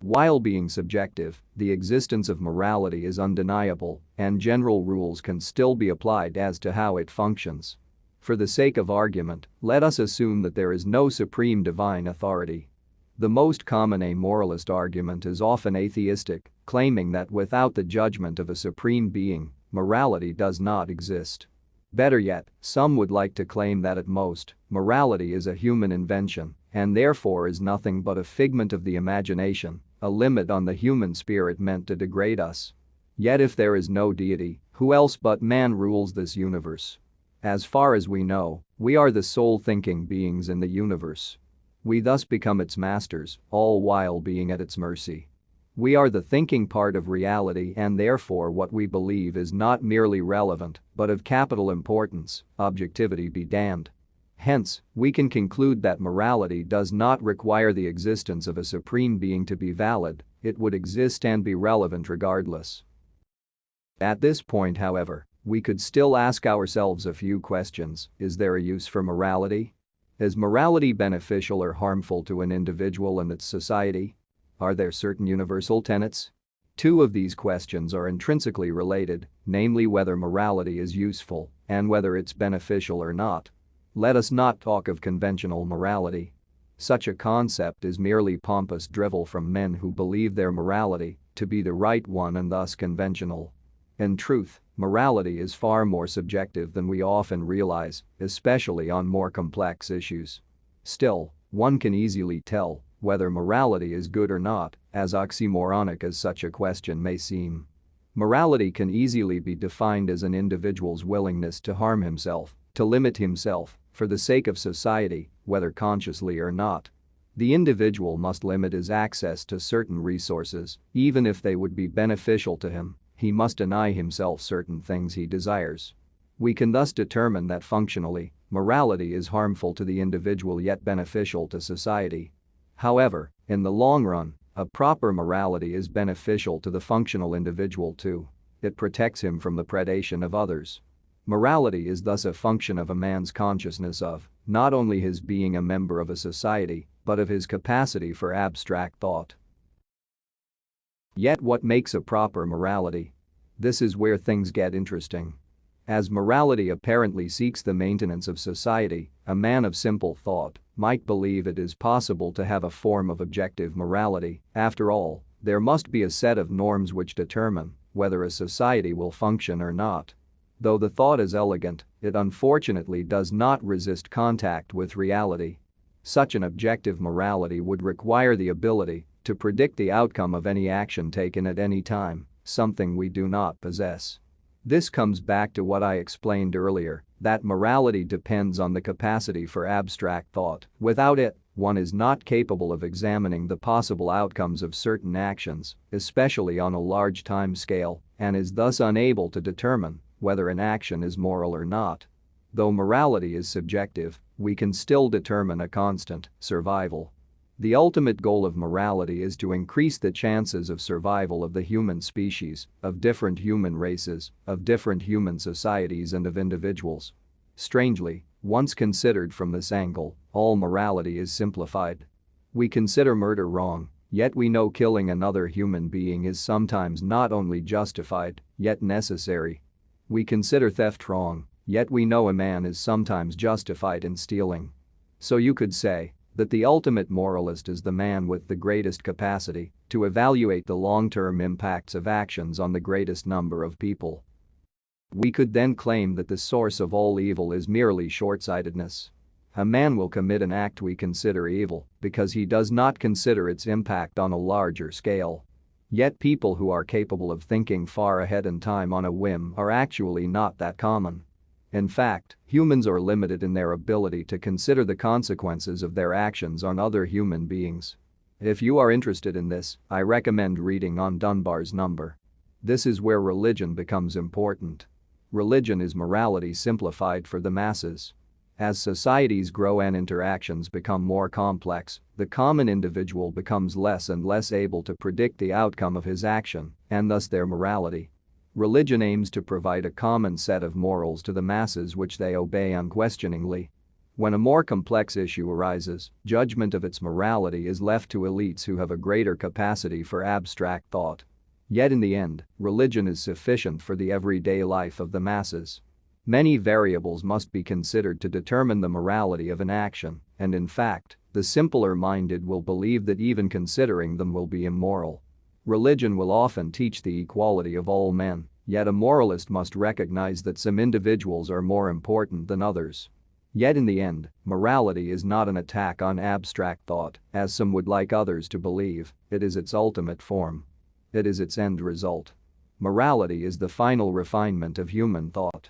While being subjective, the existence of morality is undeniable, and general rules can still be applied as to how it functions. For the sake of argument, let us assume that there is no supreme divine authority. The most common amoralist argument is often atheistic, claiming that without the judgment of a supreme being, morality does not exist. Better yet, some would like to claim that at most, morality is a human invention and therefore is nothing but a figment of the imagination, a limit on the human spirit meant to degrade us. Yet if there is no deity, who else but man rules this universe? As far as we know, we are the sole thinking beings in the universe. We thus become its masters, all while being at its mercy. We are the thinking part of reality, and therefore what we believe is not merely relevant but of capital importance, objectivity be damned. Hence, we can conclude that morality does not require the existence of a supreme being to be valid, it would exist and be relevant regardless. At this point, however, we could still ask ourselves a few questions. Is there a use for morality? Is morality beneficial or harmful to an individual and its society? Are there certain universal tenets? Two of these questions are intrinsically related, namely whether morality is useful and whether it's beneficial or not. Let us not talk of conventional morality. Such a concept is merely pompous drivel from men who believe their morality to be the right one and thus conventional. In truth, morality is far more subjective than we often realize, especially on more complex issues. Still, one can easily tell whether morality is good or not, as oxymoronic as such a question may seem. Morality can easily be defined as an individual's willingness to harm himself, to limit himself, for the sake of society, whether consciously or not. The individual must limit his access to certain resources, even if they would be beneficial to him. He must deny himself certain things he desires. We can thus determine that functionally, morality is harmful to the individual yet beneficial to society. However, in the long run, a proper morality is beneficial to the functional individual too. It protects him from the predation of others. Morality is thus a function of a man's consciousness of not only his being a member of a society, but of his capacity for abstract thought. Yet what makes a proper morality? This is where things get interesting. As morality apparently seeks the maintenance of society, a man of simple thought might believe it is possible to have a form of objective morality. After all, there must be a set of norms which determine whether a society will function or not. Though the thought is elegant, it unfortunately does not resist contact with reality. Such an objective morality would require the ability to predict the outcome of any action taken at any time, something we do not possess. This comes back to what I explained earlier, that morality depends on the capacity for abstract thought. Without it, one is not capable of examining the possible outcomes of certain actions, especially on a large time scale, and is thus unable to determine whether an action is moral or not. Though morality is subjective, we can still determine a constant: survival. The ultimate goal of morality is to increase the chances of survival of the human species, of different human races, of different human societies and of individuals. Strangely, once considered from this angle, all morality is simplified. We consider murder wrong, yet we know killing another human being is sometimes not only justified, yet necessary. We consider theft wrong, yet we know a man is sometimes justified in stealing. So you could say that the ultimate moralist is the man with the greatest capacity to evaluate the long-term impacts of actions on the greatest number of people. We could then claim that the source of all evil is merely short-sightedness. A man will commit an act we consider evil because he does not consider its impact on a larger scale. Yet people who are capable of thinking far ahead in time on a whim are actually not that common. In fact, humans are limited in their ability to consider the consequences of their actions on other human beings. If you are interested in this, I recommend reading on Dunbar's number. This is where religion becomes important. Religion is morality simplified for the masses. As societies grow and interactions become more complex, the common individual becomes less and less able to predict the outcome of his action, and thus their morality. Religion aims to provide a common set of morals to the masses which they obey unquestioningly. When a more complex issue arises, judgment of its morality is left to elites who have a greater capacity for abstract thought. Yet in the end, religion is sufficient for the everyday life of the masses. Many variables must be considered to determine the morality of an action, and in fact, the simpler-minded will believe that even considering them will be immoral. Religion will often teach the equality of all men, yet a moralist must recognize that some individuals are more important than others. Yet in the end, morality is not an attack on abstract thought, as some would like others to believe, it is its ultimate form. It is its end result. Morality is the final refinement of human thought.